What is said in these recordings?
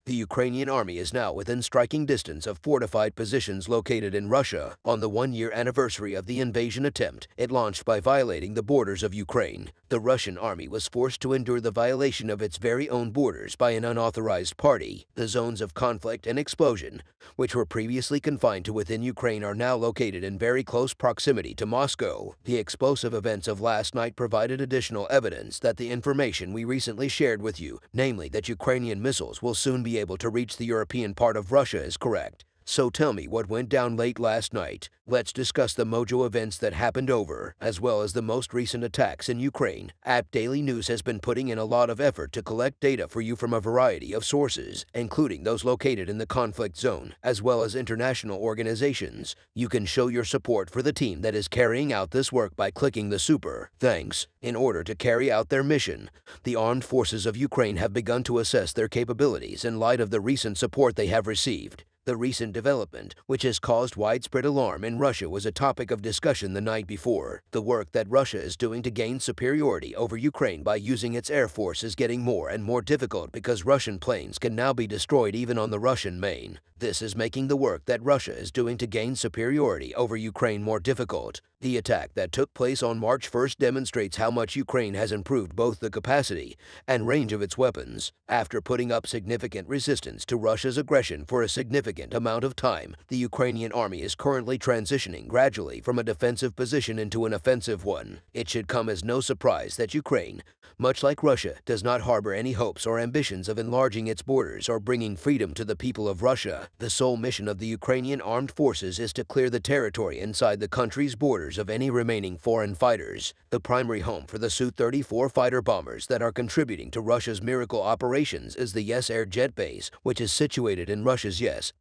The Ukrainian army is now within striking distance of fortified positions located in Russia on the one-year anniversary of the invasion attempt it launched by violating the borders of Ukraine. The Russian army was forced to endure the violation of its very own borders by an unauthorized party. The zones of conflict and explosion, which were previously confined to within Ukraine, are now located in very close proximity to Moscow. The explosive events of last night provided additional evidence that the information we recently shared with you, namely that Ukrainian missiles will soon be able to reach the European part of Russia, is correct. So tell me what went down late last night. Let's discuss the mojo events that happened over, as well as the most recent attacks in Ukraine. App Daily News has been putting in a lot of effort to collect data for you from a variety of sources, including those located in the conflict zone, as well as international organizations. You can show your support for the team that is carrying out this work by clicking the super thanks. In order to carry out their mission, the armed forces of Ukraine have begun to assess their capabilities in light of the recent support they have received. The recent development, which has caused widespread alarm in Russia, was a topic of discussion the night before. The work that Russia is doing to gain superiority over Ukraine by using its air force is getting more and more difficult because Russian planes can now be destroyed even on the Russian main. This is making the work that Russia is doing to gain superiority over Ukraine more difficult. The attack that took place on March 1st demonstrates how much Ukraine has improved both the capacity and range of its weapons. After putting up significant resistance to Russia's aggression for a significant amount of time, the Ukrainian army is currently transitioning gradually from a defensive position into an offensive one. It should come as no surprise that Ukraine, much like Russia, does not harbor any hopes or ambitions of enlarging its borders or bringing freedom to the people of Russia. The sole mission of the Ukrainian armed forces is to clear the territory inside the country's borders of any remaining foreign fighters. The primary home for the Su-34 fighter bombers that are contributing to Russia's miracle operations is the Yeysk air jet base, which is situated in Russia's Yeysk.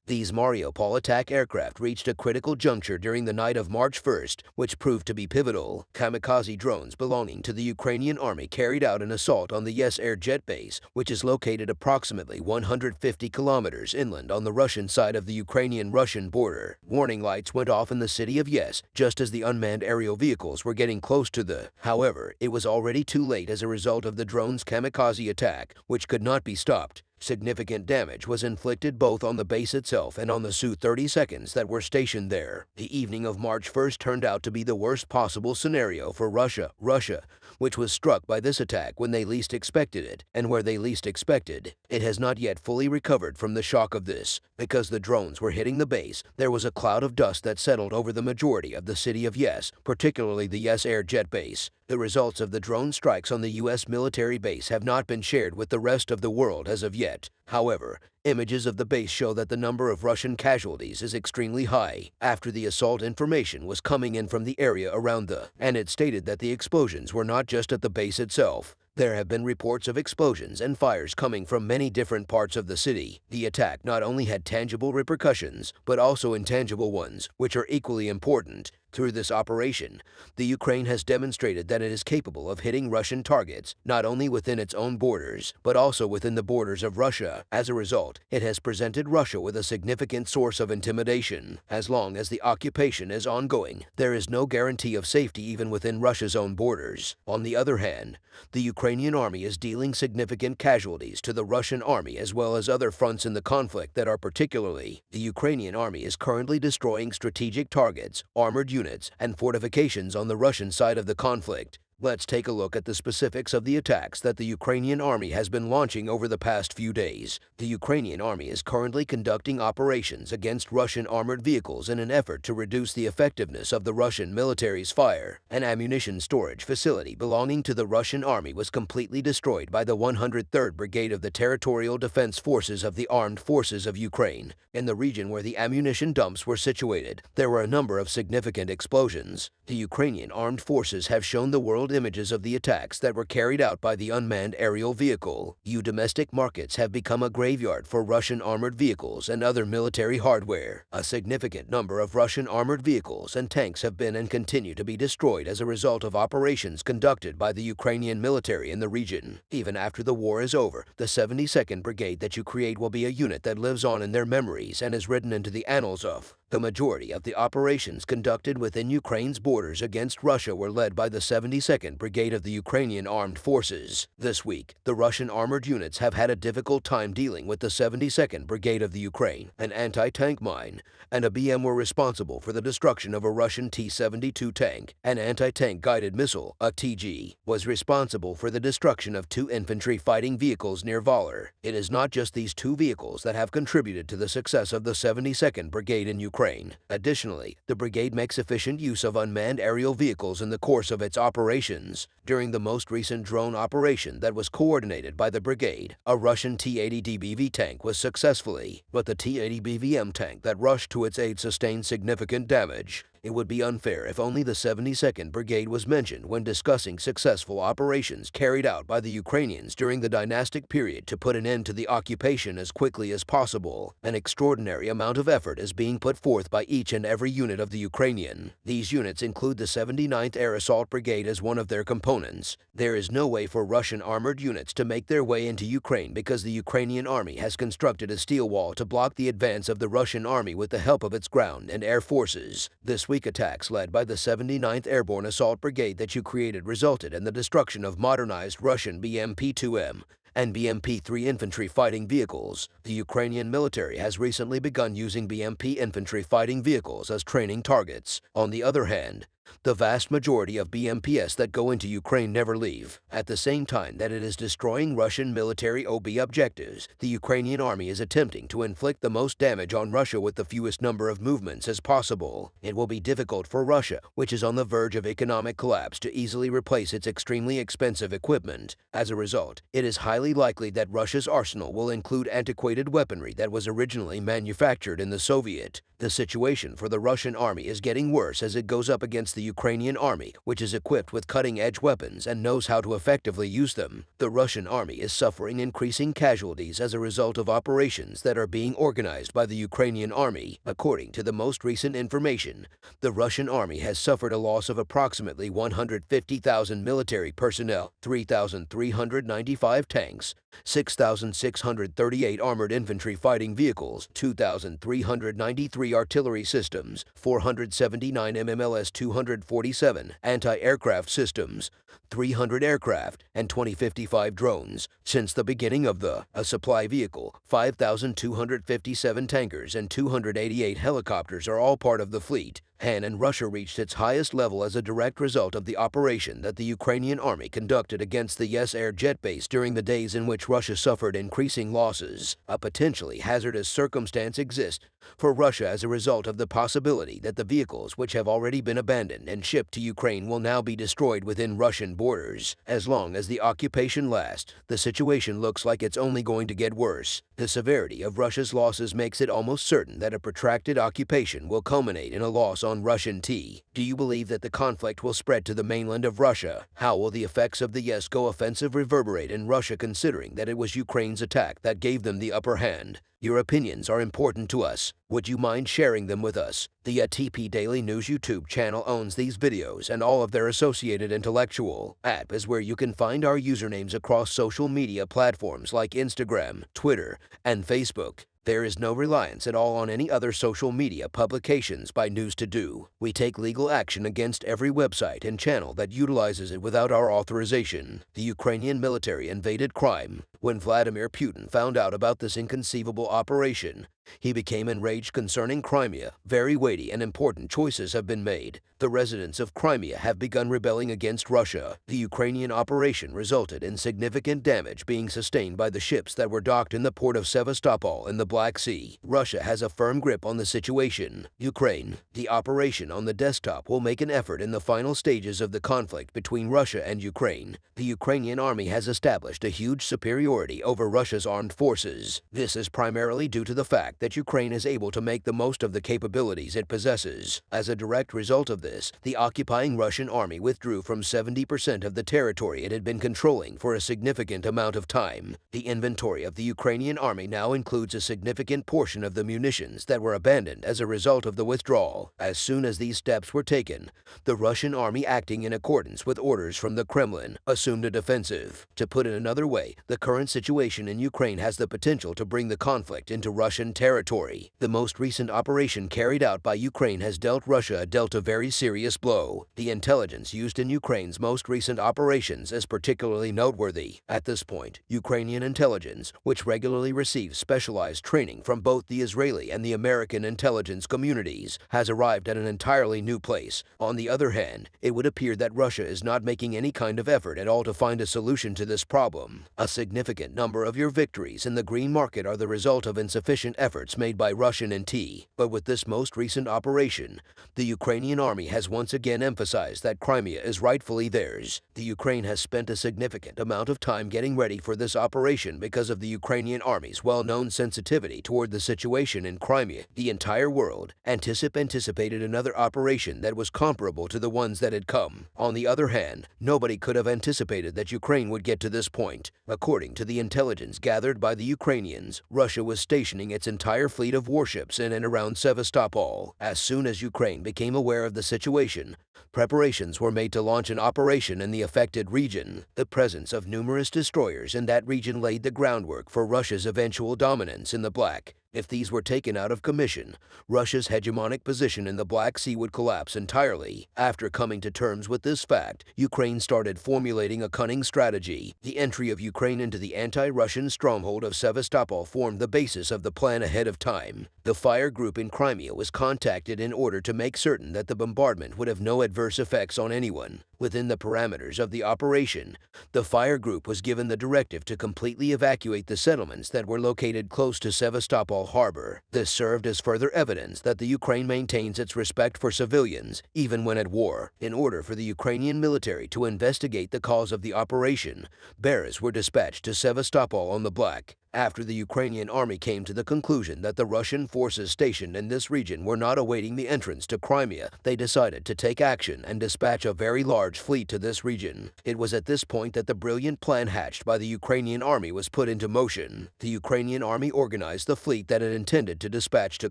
These Mariupol attack aircraft reached a critical juncture during the night of March 1st, which proved to be pivotal. Kamikaze drones belonging to the Ukrainian army carried out an assault on the Yeysk air jet base, which is located approximately 150 kilometers inland on the Russian side of the Ukrainian-Russian border. Warning lights went off in the city of Yeysk just as the unmanned aerial vehicles were getting close to the. However, it was already too late as a result of the drone's kamikaze attack, which could not be stopped. Significant damage was inflicted both on the base itself and on the Su-32s that were stationed there. The evening of March 1st turned out to be the worst possible scenario for Russia, which was struck by this attack when they least expected it, and where they least expected. It has not yet fully recovered from the shock of this. Because the drones were hitting the base, there was a cloud of dust that settled over the majority of the city of Yeysk, particularly the Yeysk air jet base. The results of the drone strikes on the U.S. military base have not been shared with the rest of the world as of yet. However, images of the base show that the number of Russian casualties is extremely high. After the assault, information was coming in from the area around and it stated that the explosions were not just at the base itself. There have been reports of explosions and fires coming from many different parts of the city. The attack not only had tangible repercussions, but also intangible ones, which are equally important. Through this operation, the Ukraine has demonstrated that it is capable of hitting Russian targets, not only within its own borders, but also within the borders of Russia. As a result, it has presented Russia with a significant source of intimidation. As long as the occupation is ongoing, there is no guarantee of safety even within Russia's own borders. On the other hand, the Ukrainian army is dealing significant casualties to the Russian army as well as other fronts in the conflict that are particularly. The Ukrainian army is currently destroying strategic targets, armored units, and fortifications on the Russian side of the conflict. Let's take a look at the specifics of the attacks that the Ukrainian army has been launching over the past few days. The Ukrainian army is currently conducting operations against Russian armored vehicles in an effort to reduce the effectiveness of the Russian military's fire. An ammunition storage facility belonging to the Russian army was completely destroyed by the 103rd Brigade of the Territorial Defense Forces of the Armed Forces of Ukraine. In the region where the ammunition dumps were situated, there were a number of significant explosions. The Ukrainian armed forces have shown the world images of the attacks that were carried out by the unmanned aerial vehicle. Domestic markets have become a graveyard for Russian armored vehicles and other military hardware. A significant number of Russian armored vehicles and tanks have been and continue to be destroyed as a result of operations conducted by the Ukrainian military in the region. Even after the war is over, the 72nd Brigade that you create will be a unit that lives on in their memories and is written into the annals of The majority of the operations conducted within Ukraine's borders against Russia were led by the 72nd Brigade of the Ukrainian Armed Forces. This week, the Russian armored units have had a difficult time dealing with the 72nd Brigade of the Ukraine. An anti-tank mine and a BM were responsible for the destruction of a Russian T-72 tank. An anti-tank guided missile, a TG, was responsible for the destruction of 2 infantry fighting vehicles near Valor. It is not just these 2 vehicles that have contributed to the success of the 72nd Brigade in Ukraine. Additionally, the brigade makes efficient use of unmanned aerial vehicles in the course of its operations. During the most recent drone operation that was coordinated by the brigade, a Russian T-80 tank was successfully, but the T-80 BVM tank that rushed to its aid sustained significant damage. It would be unfair if only the 72nd Brigade was mentioned when discussing successful operations carried out by the Ukrainians during the dynastic period to put an end to the occupation as quickly as possible. An extraordinary amount of effort is being put forth by each and every unit of the Ukrainian. These units include the 79th Air Assault Brigade as one of their components. There is no way for Russian armored units to make their way into Ukraine because the Ukrainian army has constructed a steel wall to block the advance of the Russian army with the help of its ground and air forces. This week, attacks led by the 79th Airborne Assault Brigade that you created resulted in the destruction of modernized Russian BMP-2M and BMP-3 infantry fighting vehicles. The Ukrainian military has recently begun using BMP infantry fighting vehicles as training targets. On the other hand, the vast majority of BMPs that go into Ukraine never leave. At the same time that it is destroying Russian military OB objectives, the Ukrainian army is attempting to inflict the most damage on Russia with the fewest number of movements as possible. It will be difficult for Russia, which is on the verge of economic collapse, to easily replace its extremely expensive equipment. As a result, it is highly likely that Russia's arsenal will include antiquated weaponry that was originally manufactured in the Soviet. The situation for the Russian army is getting worse as it goes up against the Ukrainian army, which is equipped with cutting-edge weapons and knows how to effectively use them. The Russian army is suffering increasing casualties as a result of operations that are being organized by the Ukrainian army. According to the most recent information, the Russian army has suffered a loss of approximately 150,000 military personnel, 3,395 tanks, 6,638 armored infantry fighting vehicles, 2,393 artillery systems, 479 MMLS 247 anti-aircraft systems, 300 aircraft, and 2055 drones. Since the beginning of a supply vehicle, 5,257 tankers and 288 helicopters are all part of the fleet. And Russia reached its highest level as a direct result of the operation that the Ukrainian army conducted against the Yeysk air jet base during the days in which Russia suffered increasing losses. A potentially hazardous circumstance exists for Russia as a result of the possibility that the vehicles which have already been abandoned and shipped to Ukraine will now be destroyed within Russian borders. As long as the occupation lasts, the situation looks like it's only going to get worse. The severity of Russia's losses makes it almost certain that a protracted occupation will culminate in a loss on Russian tea. Do you believe that the conflict will spread to the mainland of Russia? How will the effects of the Yeysk offensive reverberate in Russia, considering that it was Ukraine's attack that gave them the upper hand? Your opinions are important to us. Would you mind sharing them with us? The ATP Daily News YouTube channel owns these videos and all of their associated intellectual. App is where you can find our usernames across social media platforms like Instagram, Twitter, and Facebook. There is no reliance at all on any other social media publications by News to Do. We take legal action against every website and channel that utilizes it without our authorization. The Ukrainian military invaded Crimea. When Vladimir Putin found out about this inconceivable operation, he became enraged concerning Crimea. Very weighty and important choices have been made. The residents of Crimea have begun rebelling against Russia. The Ukrainian operation resulted in significant damage being sustained by the ships that were docked in the port of Sevastopol in the Black Sea. Russia has a firm grip on the situation. Ukraine. The operation on the desktop will make an effort in the final stages of the conflict between Russia and Ukraine. The Ukrainian army has established a huge superiority over Russia's armed forces. This is primarily due to the fact that Ukraine is able to make the most of the capabilities it possesses. As a direct result of this, the occupying Russian army withdrew from 70% of the territory it had been controlling for a significant amount of time. The inventory of the Ukrainian army now includes a significant significant portion of the munitions that were abandoned as a result of the withdrawal. As soon as these steps were taken, the Russian army, acting in accordance with orders from the Kremlin, assumed a defensive. To put it another way, the current situation in Ukraine has the potential to bring the conflict into Russian territory. The most recent operation carried out by Ukraine has dealt Russia a very serious blow. The intelligence used in Ukraine's most recent operations is particularly noteworthy. At this point, Ukrainian intelligence, which regularly receives specialized training from both the Israeli and the American intelligence communities, has arrived at an entirely new place. On the other hand, it would appear that Russia is not making any kind of effort at all to find a solution to this problem. A significant number of your victories in the green market are the result of insufficient efforts made by Russian NT. But with this most recent operation, the Ukrainian army has once again emphasized that Crimea is rightfully theirs. The Ukraine has spent a significant amount of time getting ready for this operation because of the Ukrainian army's well-known sensitivity toward the situation in Crimea. The entire world anticipated another operation that was comparable to the ones that had come. On the other hand, nobody could have anticipated that Ukraine would get to this point. According to the intelligence gathered by the Ukrainians, Russia was stationing its entire fleet of warships in and around Sevastopol. As soon as Ukraine became aware of the situation, preparations were made to launch an operation in the affected region. The presence of numerous destroyers in that region laid the groundwork for Russia's eventual dominance in the Black. If these were taken out of commission, Russia's hegemonic position in the Black Sea would collapse entirely. After coming to terms with this fact, Ukraine started formulating a cunning strategy. The entry of Ukraine into the anti-Russian stronghold of Sevastopol formed the basis of the plan ahead of time. The fire group in Crimea was contacted in order to make certain that the bombardment would have no adverse effects on anyone. Within the parameters of the operation, the fire group was given the directive to completely evacuate the settlements that were located close to Sevastopol harbor. This served as further evidence that the Ukraine maintains its respect for civilians, even when at war. In order for the Ukrainian military to investigate the cause of the operation, bearers were dispatched to Sevastopol on the Black. After the Ukrainian army came to the conclusion that the Russian forces stationed in this region were not awaiting the entrance to Crimea, they decided to take action and dispatch a very large fleet to this region. It was at this point that the brilliant plan hatched by the Ukrainian army was put into motion. The Ukrainian army organized the fleet that it intended to dispatch to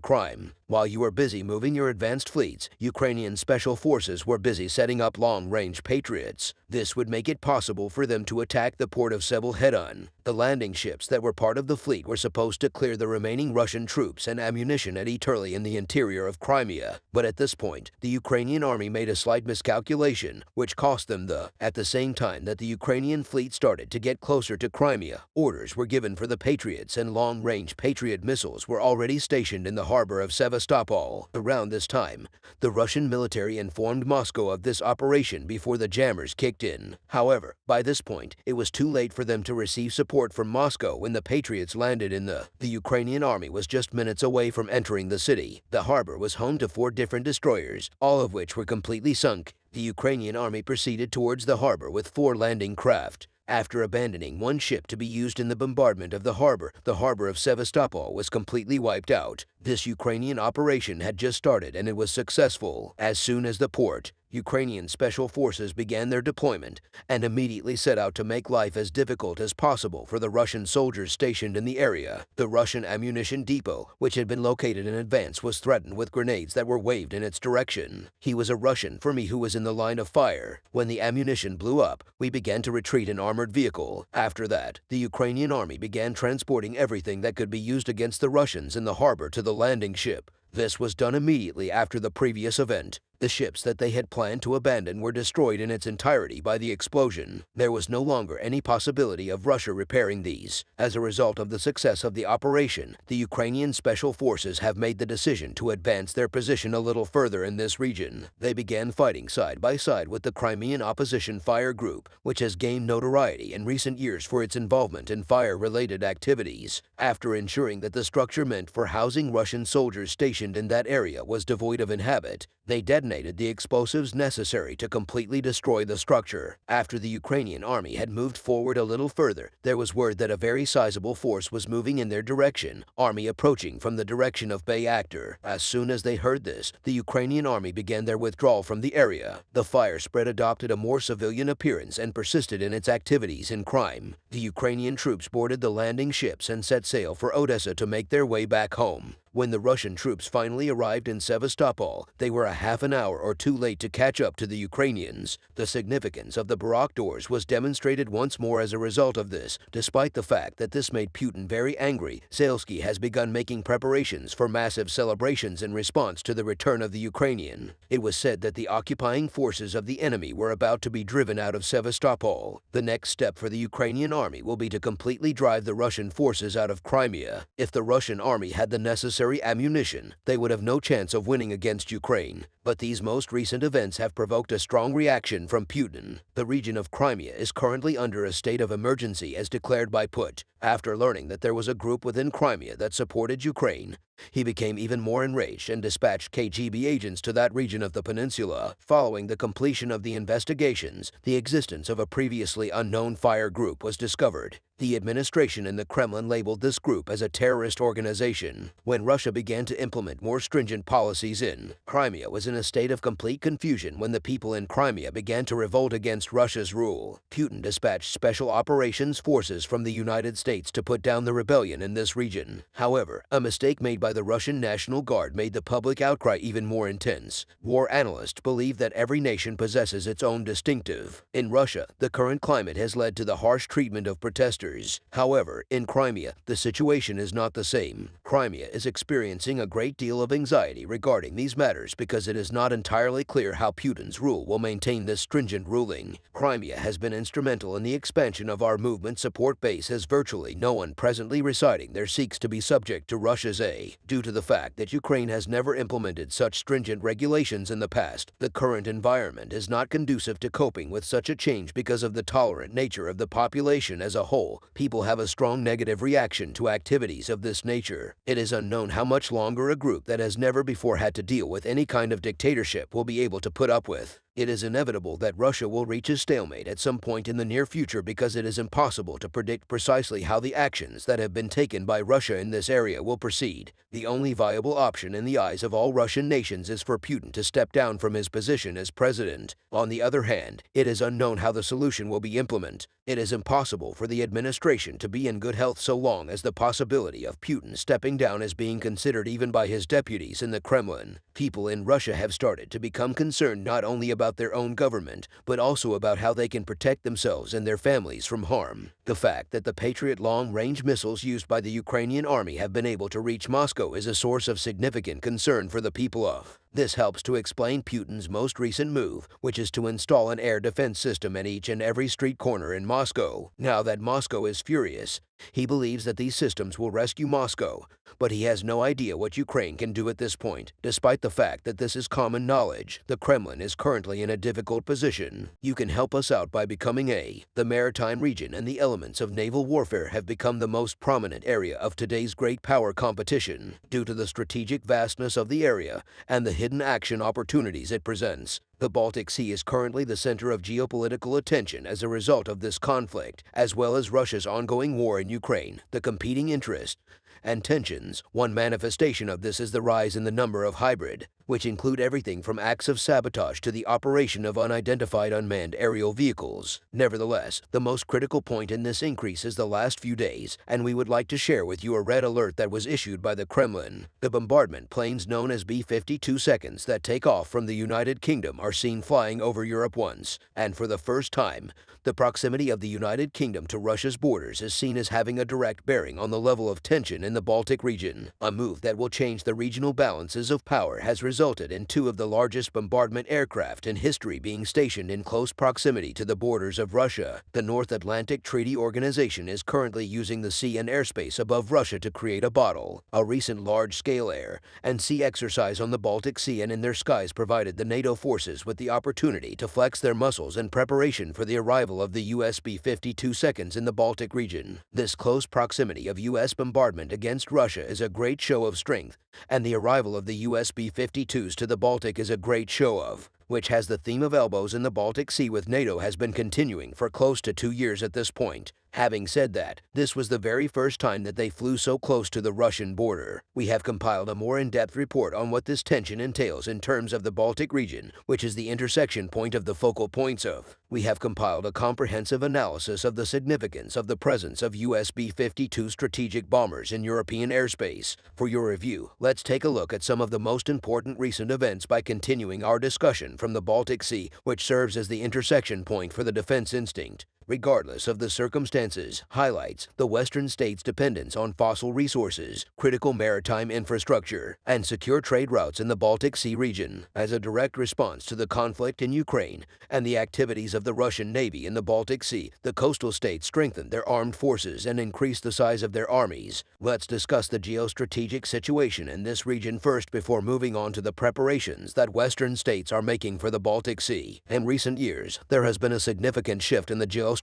Crimea. While you were busy moving your advanced fleets, Ukrainian special forces were busy setting up long-range Patriots. This would make it possible for them to attack the port of Sevastopol head-on. The landing ships that were part of the fleet were supposed to clear the remaining Russian troops and ammunition at Eterly in the interior of Crimea. But at this point, the Ukrainian army made a slight miscalculation, which cost them At the same time that the Ukrainian fleet started to get closer to Crimea, orders were given for the Patriots, and long-range Patriot missiles were already stationed in the harbor of Sevastopol. Around this time, the Russian military informed Moscow of this operation before the jammers kicked in. However, by this point, it was too late for them to receive support from Moscow when the Patriots landed in the Ukrainian army was just minutes away from entering the city. The harbor was home to 4 different destroyers, all of which were completely sunk. The Ukrainian army proceeded towards the harbor with 4 landing craft. After abandoning 1 ship to be used in the bombardment of the harbor of Sevastopol was completely wiped out. This Ukrainian operation had just started and it was successful. As soon as the port, Ukrainian special forces began their deployment and immediately set out to make life as difficult as possible for the Russian soldiers stationed in the area. The Russian ammunition depot, which had been located in advance, was threatened with grenades that were waved in its direction. He was a Russian for me who was in the line of fire. When the ammunition blew up, we began to retreat in armored vehicle. After that, the Ukrainian army began transporting everything that could be used against the Russians in the harbor to the landing ship. This was done immediately after the previous event. The ships that they had planned to abandon were destroyed in its entirety by the explosion. There was no longer any possibility of Russia repairing these. As a result of the success of the operation, the Ukrainian special forces have made the decision to advance their position a little further in this region. They began fighting side by side with the Crimean opposition fire group, which has gained notoriety in recent years for its involvement in fire-related activities. After ensuring that the structure meant for housing Russian soldiers stationed in that area was devoid of inhabit, they detonated detonated the explosives necessary to completely destroy the structure. After the Ukrainian army had moved forward a little further, there was word that a very sizable force was moving in their direction, army approaching from the direction of Bay Actor. As soon as they heard this, the Ukrainian army began their withdrawal from the area. The fire spread adopted a more civilian appearance and persisted in its activities in crime. The Ukrainian troops boarded the landing ships and set sail for Odessa to make their way back home. When the Russian troops finally arrived in Sevastopol, they were a half an hour or two late to catch up to the Ukrainians. The significance of the Barak doors was demonstrated once more as a result of this. Despite the fact that this made Putin very angry, Zelensky has begun making preparations for massive celebrations in response to the return of the Ukrainian. It was said that the occupying forces of the enemy were about to be driven out of Sevastopol. The next step for the Ukrainian army will be to completely drive the Russian forces out of Crimea. If the Russian army had the necessary ammunition, they would have no chance of winning against Ukraine. But these most recent events have provoked a strong reaction from Putin. The region of Crimea is currently under a state of emergency as declared by Putin. After learning that there was a group within Crimea that supported Ukraine, he became even more enraged and dispatched KGB agents to that region of the peninsula. Following the completion of the investigations, the existence of a previously unknown fire group was discovered. The administration in the Kremlin labeled this group as a terrorist organization. When Russia began to implement more stringent policies in Crimea was in a state of complete confusion when the people in Crimea began to revolt against Russia's rule. Putin dispatched special operations forces from the United States to put down the rebellion in this region. However, a mistake made by the Russian National Guard made the public outcry even more intense. War analysts believe that every nation possesses its own distinctive. In Russia, the current climate has led to the harsh treatment of protesters. However, in Crimea, the situation is not the same. Crimea is experiencing a great deal of anxiety regarding these matters because it is not entirely clear how Putin's rule will maintain this stringent ruling. Crimea has been instrumental in the expansion of our movement support base as virtually no one presently residing there seeks to be subject to Russia's aid. Due to the fact that Ukraine has never implemented such stringent regulations in the past, the current environment is not conducive to coping with such a change because of the tolerant nature of the population as a whole. People have a strong negative reaction to activities of this nature. It is unknown how much longer a group that has never before had to deal with any kind of dictatorship will be able to put up with. It is inevitable that Russia will reach a stalemate at some point in the near future because it is impossible to predict precisely how the actions that have been taken by Russia in this area will proceed. The only viable option in the eyes of all Russian nations is for Putin to step down from his position as president. On the other hand, it is unknown how the solution will be implemented. It is impossible for the administration to be in good health so long as the possibility of Putin stepping down is being considered even by his deputies in the Kremlin. People in Russia have started to become concerned not only about their own government, but also about how they can protect themselves and their families from harm. The fact that the Patriot long-range missiles used by the Ukrainian army have been able to reach Moscow is a source of significant concern for the people of. This helps to explain Putin's most recent move, which is to install an air defense system at each and every street corner in Moscow. Now that Moscow is furious, he believes that these systems will rescue Moscow, but he has no idea what Ukraine can do at this point. Despite the fact that this is common knowledge, the Kremlin is currently in a difficult position. You can help us out by becoming the maritime region and the elements of naval warfare have become the most prominent area of today's great power competition due to the strategic vastness of the area and the hidden action opportunities it presents. The Baltic Sea is currently the center of geopolitical attention as a result of this conflict, as well as Russia's ongoing war in Ukraine, the competing interests and tensions. One manifestation of this is the rise in the number of hybrid, which include everything from acts of sabotage to the operation of unidentified unmanned aerial vehicles. Nevertheless, the most critical point in this increase is the last few days, and we would like to share with you a red alert that was issued by the Kremlin. The bombardment planes known as B-52 seconds that take off from the United Kingdom are seen flying over Europe once, and for the first time, the proximity of the United Kingdom to Russia's borders is seen as having a direct bearing on the level of tension in the Baltic region. A move that will change the regional balances of power has resulted in two of the largest bombardment aircraft in history being stationed in close proximity to the borders of Russia. The North Atlantic Treaty Organization is currently using the sea and airspace above Russia to create a bottle. A recent large-scale air and sea exercise on the Baltic Sea and in their skies provided the NATO forces with the opportunity to flex their muscles in preparation for the arrival of the US B-52 seconds in the Baltic region. This close proximity of US bombardment against Russia is a great show of strength, and the arrival of the US B-52 B-52s to the Baltic is a great show of, which has the theme of elbows in the Baltic Sea with NATO has been continuing for close to 2 years at this point. Having said that, this was the very first time that they flew so close to the Russian border. We have compiled a more in-depth report on what this tension entails in terms of the Baltic region, which is the intersection point of the focal points of. We have compiled a comprehensive analysis of the significance of the presence of US B-52 strategic bombers in European airspace. For your review, let's take a look at some of the most important recent events by continuing our discussion from the Baltic Sea, which serves as the intersection point for the defense instinct. Regardless of the circumstances, highlights the Western states' dependence on fossil resources, critical maritime infrastructure, and secure trade routes in the Baltic Sea region. As a direct response to the conflict in Ukraine and the activities of the Russian Navy in the Baltic Sea, the coastal states strengthened their armed forces and increased the size of their armies. Let's discuss the geostrategic situation in this region first before moving on to the preparations that Western states are making for the Baltic Sea. In recent years, there has been a significant shift in the geostrategic.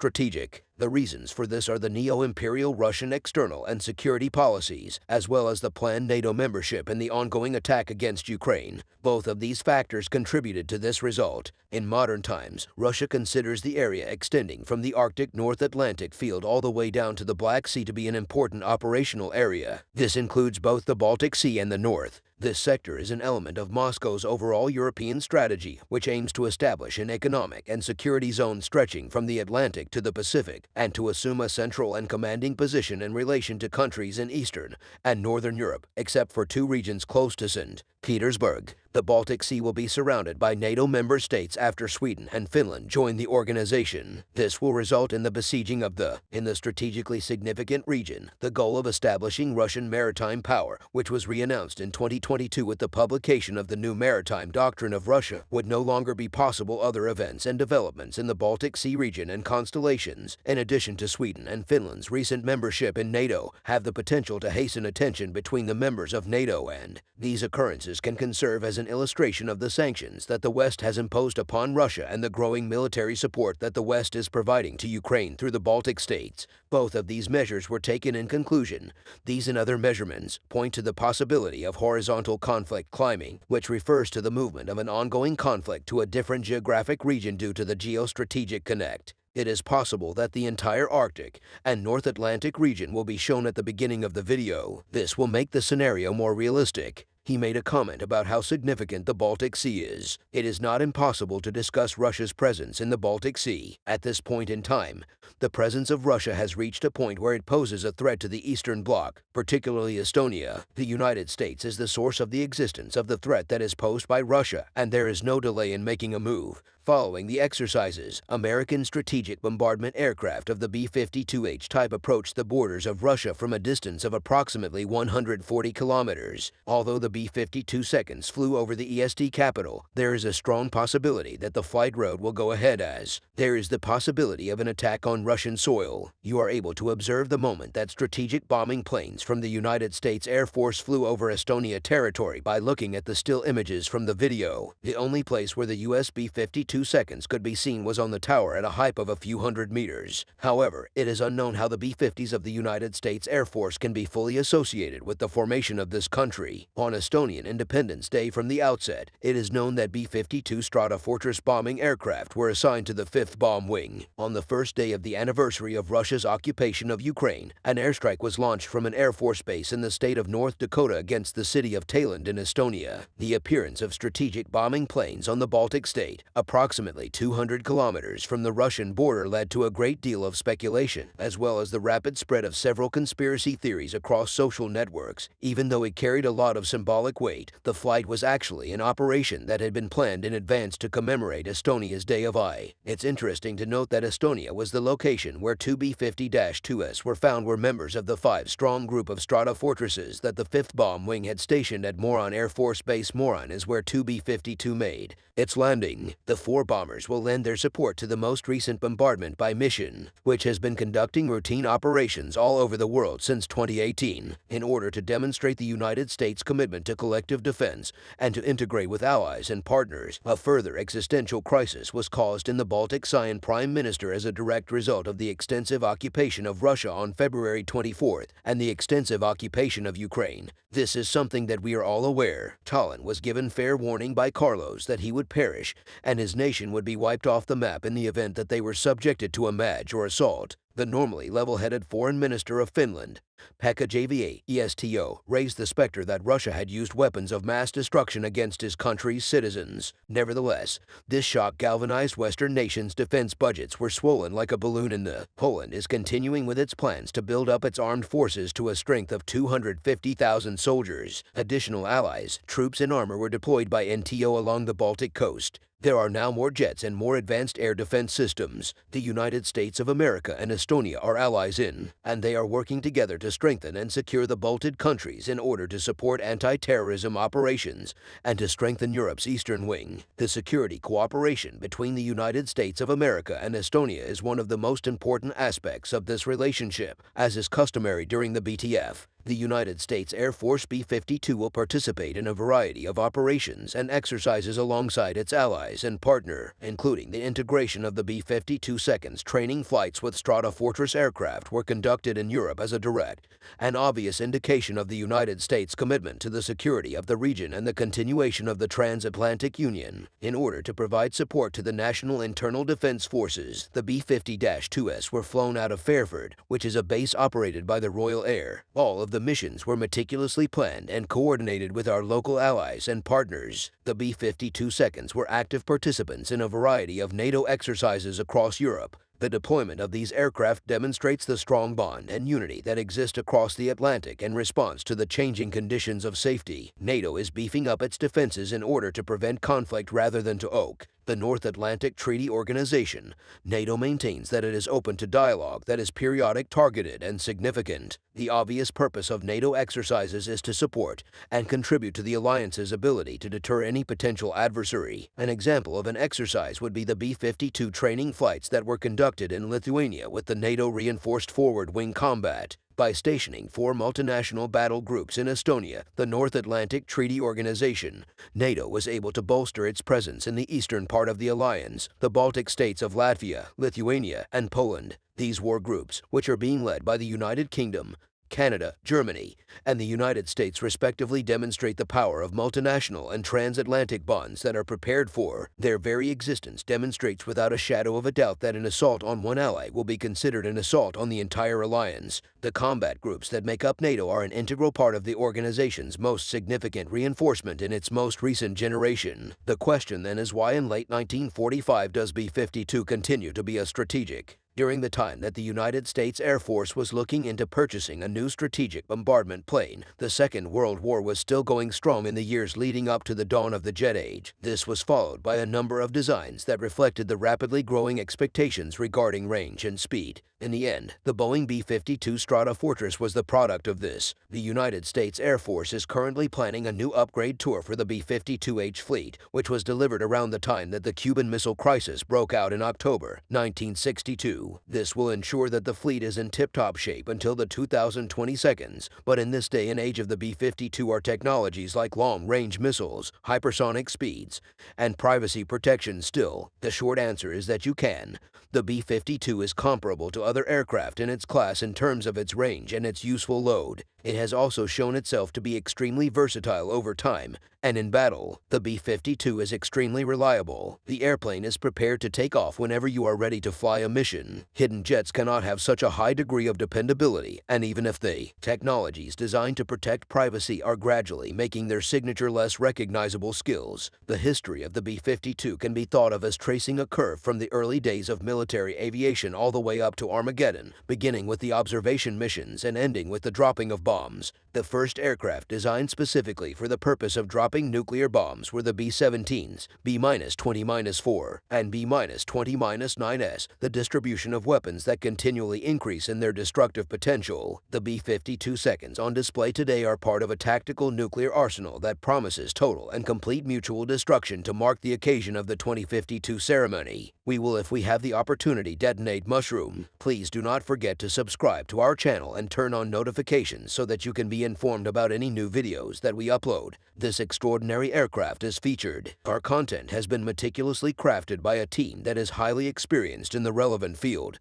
The reasons for this are the neo-imperial Russian external and security policies, as well as the planned NATO membership and the ongoing attack against Ukraine. Both of these factors contributed to this result. In modern times, Russia considers the area extending from the Arctic North Atlantic field all the way down to the Black Sea to be an important operational area. This includes both the Baltic Sea and the North. This sector is an element of Moscow's overall European strategy, which aims to establish an economic and security zone stretching from the Atlantic to the Pacific, and to assume a central and commanding position in relation to countries in Eastern and Northern Europe, except for 2 regions close to St. Petersburg. The Baltic Sea will be surrounded by NATO member states after Sweden and Finland join the organization. This will result in the besieging of in the strategically significant region, the goal of establishing Russian maritime power, which was re-announced in 2022 with the publication of the new maritime doctrine of Russia, would no longer be possible. Other events and developments in the Baltic Sea region and constellations, in addition to Sweden and Finland's recent membership in NATO, have the potential to hasten attention between the members of NATO, and these occurrences can serve as an illustration of the sanctions that the West has imposed upon Russia and the growing military support that the West is providing to Ukraine through the Baltic states. Both of these measures were taken in conclusion. These and other measurements point to the possibility of horizontal conflict climbing, which refers to the movement of an ongoing conflict to a different geographic region due to the geostrategic connect. It is possible that the entire Arctic and North Atlantic region will be shown at the beginning of the video. This will make the scenario more realistic. He made a comment about how significant the Baltic Sea is. It is not impossible to discuss Russia's presence in the Baltic Sea. At this point in time, the presence of Russia has reached a point where it poses a threat to the Eastern Bloc, particularly Estonia. The United States is the source of the existence of the threat that is posed by Russia, and there is no delay in making a move. Following the exercises, American strategic bombardment aircraft of the B-52H type approached the borders of Russia from a distance of approximately 140 kilometers. Although the B-52 seconds flew over the EST capital, there is a strong possibility that the flight road will go ahead, as there is the possibility of an attack on Russian soil. You are able to observe the moment that strategic bombing planes from the United States Air Force flew over Estonia territory by looking at the still images from the video. The only place where the US B-52 seconds could be seen was on the tower at a height of a few hundred meters. However, it is unknown how the B-50s of the United States Air Force can be fully associated with the formation of this country. On Estonian Independence Day from the outset, it is known that B-52 Strata Fortress bombing aircraft were assigned to the 5th Bomb Wing. On the first day of the anniversary of Russia's occupation of Ukraine, an airstrike was launched from an Air Force base in the state of North Dakota against the city of Tallinn in Estonia. The appearance of strategic bombing planes on the Baltic state, approximately 200 kilometers from the Russian border, led to a great deal of speculation, as well as the rapid spread of several conspiracy theories across social networks. Even though it carried a lot of symbolic weight, the flight was actually an operation that had been planned in advance to commemorate Estonia's Day of Eye. It's interesting to note that Estonia was the location where 2 B-50-2s were found were members of the 5-strong group of Strata Fortresses that the 5th Bomb Wing had stationed at Moran Air Force Base. Moran is where 2 B-52 made its landing. The B-54 bombers will lend their support to the most recent bombardment by mission, which has been conducting routine operations all over the world since 2018, in order to demonstrate the United States' commitment to collective defense and to integrate with allies and partners. A further existential crisis was caused in the Baltic Sea Prime Minister as a direct result of the extensive occupation of Russia on February 24th and the extensive occupation of Ukraine. This is something that we are all aware. Tallinn was given fair warning by Carlos that he would perish and his nation would be wiped off the map in the event that they were subjected to a siege or assault. The normally level-headed Foreign Minister of Finland, Pekka Haavisto, raised the specter that Russia had used weapons of mass destruction against his country's citizens. Nevertheless, this shock galvanized Western nations' defense budgets were swollen like a balloon in the. Poland is continuing with its plans to build up its armed forces to a strength of 250,000 soldiers. Additional allies, troops and armor were deployed by NATO along the Baltic coast. There are now more jets and more advanced air defense systems. The United States of America and Estonia are allies in, and they are working together to strengthen and secure the Baltic countries in order to support anti-terrorism operations and to strengthen Europe's eastern wing. The security cooperation between the United States of America and Estonia is one of the most important aspects of this relationship, as is customary during the BTF. The United States Air Force B-52 will participate in a variety of operations and exercises alongside its allies and partner, including the integration of the B-52 seconds. Training flights with Strata Fortress aircraft were conducted in Europe as a direct and obvious indication of the United States' commitment to the security of the region and the continuation of the transatlantic union. In order to provide support to the National Internal Defense Forces, the B-50-2s were flown out of Fairford, which is a base operated by the Royal Air. All of the missions were meticulously planned and coordinated with our local allies and partners. The B-52 seconds were active participants in a variety of NATO exercises across Europe. The deployment of these aircraft demonstrates the strong bond and unity that exist across the Atlantic in response to the changing conditions of safety. NATO is beefing up its defenses in order to prevent conflict rather than to oak. The North Atlantic Treaty Organization, NATO, maintains that it is open to dialogue that is periodic, targeted, and significant. The obvious purpose of NATO exercises is to support and contribute to the alliance's ability to deter any potential adversary. An example of an exercise would be the B-52 training flights that were conducted in Lithuania with the NATO Reinforced Forward Wing Combat. By stationing 4 multinational battle groups in Estonia, the North Atlantic Treaty Organization, NATO was able to bolster its presence in the eastern part of the alliance, the Baltic states of Latvia, Lithuania, and Poland. These war groups, which are being led by the United Kingdom, Canada, Germany, and the United States respectively, demonstrate the power of multinational and transatlantic bonds that are prepared for. Their very existence demonstrates without a shadow of a doubt that an assault on one ally will be considered an assault on the entire alliance. The combat groups that make up NATO are an integral part of the organization's most significant reinforcement in its most recent generation. The question then is, why in late 1945 does B-52 continue to be a strategic? During the time that the United States Air Force was looking into purchasing a new strategic bombardment plane, the Second World War was still going strong in the years leading up to the dawn of the jet age. This was followed by a number of designs that reflected the rapidly growing expectations regarding range and speed. In the end, the Boeing B-52 Strata Fortress was the product of this. The United States Air Force is currently planning a new upgrade tour for the B-52H fleet, which was delivered around the time that the Cuban Missile Crisis broke out in October 1962. This will ensure that the fleet is in tip-top shape until the 2022, but in this day and age of the B-52 are technologies like long-range missiles, hypersonic speeds, and privacy protection still. The short answer is that you can. The B-52 is comparable to other aircraft in its class in terms of its range and its useful load. It has also shown itself to be extremely versatile over time, and in battle, the B-52 is extremely reliable. The airplane is prepared to take off whenever you are ready to fly a mission. Hidden jets cannot have such a high degree of dependability, and even if technologies designed to protect privacy are gradually making their signature less recognizable skills. The history of the B-52 can be thought of as tracing a curve from the early days of military aviation all the way up to Armageddon, beginning with the observation missions and ending with the dropping of bombs. The first aircraft designed specifically for the purpose of dropping nuclear bombs were the B-17s, B-20-4, and B-20-9S, the distribution of weapons that continually increase in their destructive potential. The B-52 on display today are part of a tactical nuclear arsenal that promises total and complete mutual destruction to mark the occasion of the 2052 ceremony. We will, if we have the opportunity, detonate mushroom. Please do not forget to subscribe to our channel and turn on notifications so that you can be informed about any new videos that we upload. This extraordinary aircraft is featured. Our content has been meticulously crafted by a team that is highly experienced in the relevant field.